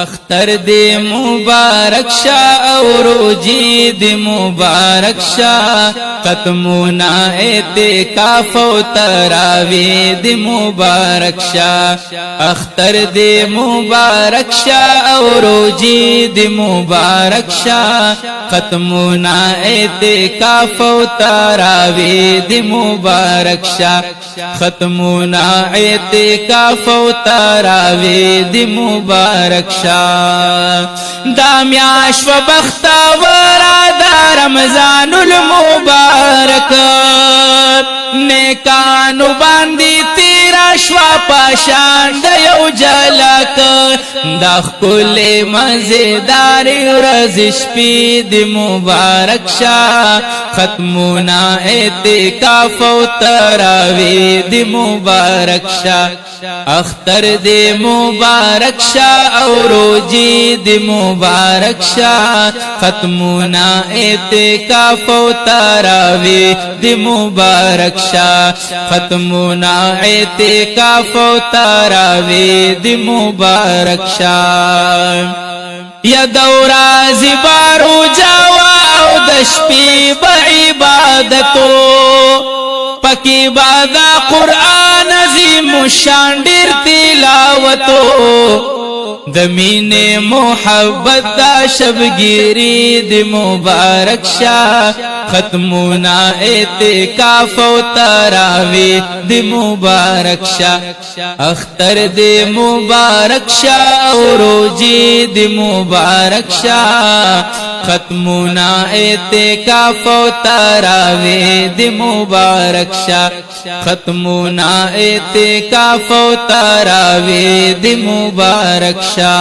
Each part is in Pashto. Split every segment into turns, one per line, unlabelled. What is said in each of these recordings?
اختر دی مبارک شا او روجی دی مبارک شا ختمونا اعتکاف و تراوی دی مبارک شا اختر دی مبارک شا او روجی دی مبارک شا ختمونا اعتکاف و تراوی دی مبارک شا ختمونا اعتکاف و تراوی دی مبارک دا میاش و بختاورا دا رمضان المبارک نیکانو باندی تیرا شوا پاشان دا یو جلک دا خپل مزیدار ورځ شپې دی مبارک شا ختمونا اعتکاف و تراوی دی مبارک شا اختر دی مبارک شا او روجی دی مبارک شا ختمونا اعتکاف و تراوی دی مبارک شا ختمونا اعتکاف و تراوی دی مبارک شا یا دورا زبارو جاوا او دشپی با عبادتو پکی بادا قرآن عظیم شان ډیر تلاوتو د مینې محبت دا شبګيري د مبارک شا ختمونا اعتکاف و تراوی د مبارک شا اختر د مبارک شا او روجی د مبارک شا ختمونا اعتکاف و تراوی د مبارک شا ختمونا اعتکاف و تراوی د مبارک شا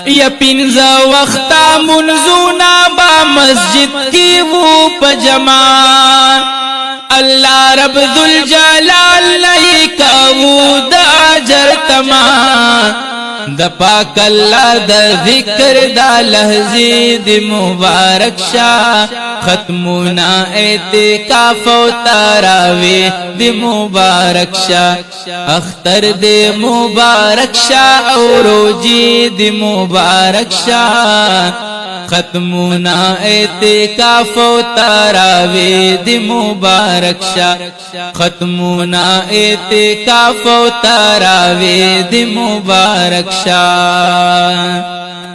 یا پینزا وقتا منزونا با مسجد کی وہ پجما اللہ رب ذوالجلال نہیں کاو دا اجر تما دا پاک اللہ دا ذکر دا لحظی دی مبارک شا ختمونا اعتکاف و تراوی دی مبارک شا اختر دی مبارک شا او روجی دی مبارک شا ختمونا اعتکاف و تراوی دی مبارک شا ختمونا اعتکاف و تراوی دی مبارک شا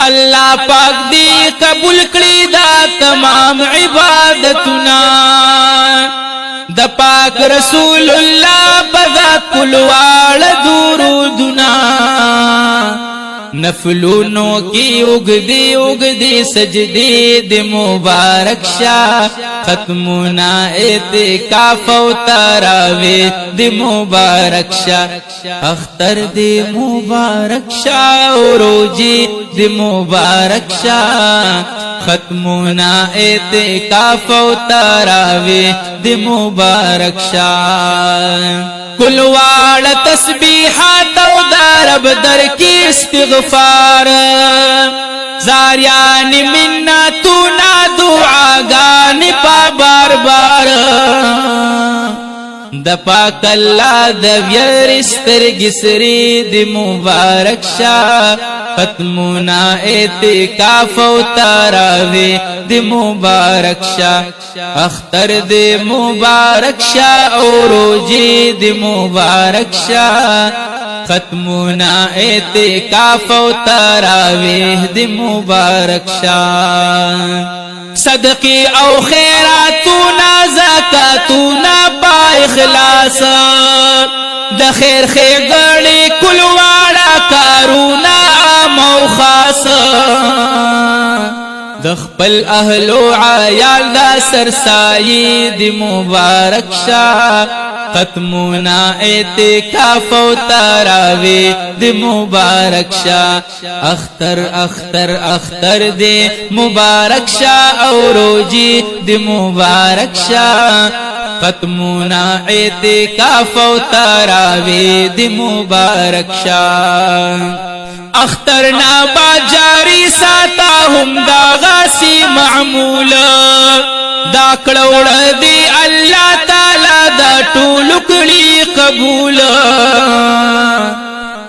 اللہ پاک دی قبول کړي دا تمام عبادتنا دا پاک رسول اللہ بذات کلوال درودنا نفلونو کی اگدی اگدی سجدی دی مبارک شا ختمونا اعتکاف و تراوی دی مبارک شا اختر دی مبارک شا و روجی دی مبارک شا ختمونا اعتکاف و تراوی دی مبارک شا کلوال تسبیحات و درب در کی استغفار زاریان منتونا دعاگان پا بار بار دا پاک اللہ دا ویر سترگی سری دی مبارک شا ختمونا اعتکاف و تراوی دی مبارک شا اختر دی مبارک شا او روجی دی مبارک شا ختمونا اعتکاف و تراوی دی مبارک شا صدقی او خیراتونا زکاتونا با اخلاص دا خیر خیگڑی کلوالا کارونا آمو خاص دخپل اهلو عیال دا سرسائی دی مبارک شا ختمونا اعتکاف و تراوی دی مبارک شا اختر اختر اختر دی مبارک شا او روجی دی مبارک شا ختمونا اعتکاف و تراوی دی مبارک شا اخترنا با جاری ساتا هم دا غاسی معمول دا کڑوڑ دی اللہ تعالی دا ټول کړي قبول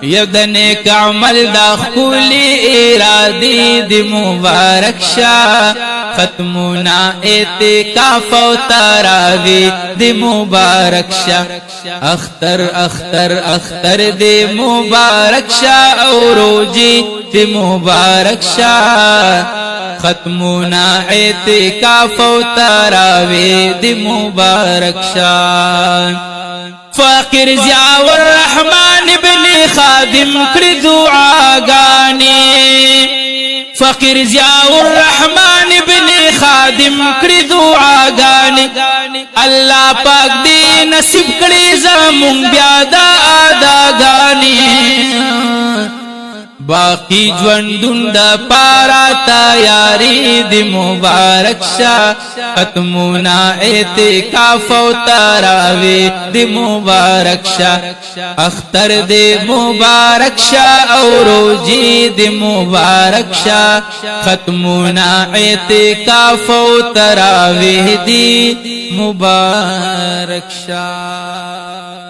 یدنے کا عمل دا خلی ارادی دی مبارک شاہ ختمنا اعتکاف و تراوی دی مبارک شاہ اختر اختر اختر دی مبارک شاہ او روجی دی مبارک شاہ ختمنا اعتکاف و تراوی دی مبارک شاہ فقیر ضیاء الرحمن ابن خادم کړي دعاګانې فقیر ضیاء الرحمن ابن خادم کړي دعاګانې الله پاک دې نصیب کړي زمون بیا د اداګانې باقی ژوندون د پارا تیاری دی مبارک شاہ ختمنا اعتکاف و تراوی دی مبارک شاہ اختر دی مبارک شاہ او روجی دی مبارک شاہ ختمنا اعتکاف و تراوی دی مبارک شاہ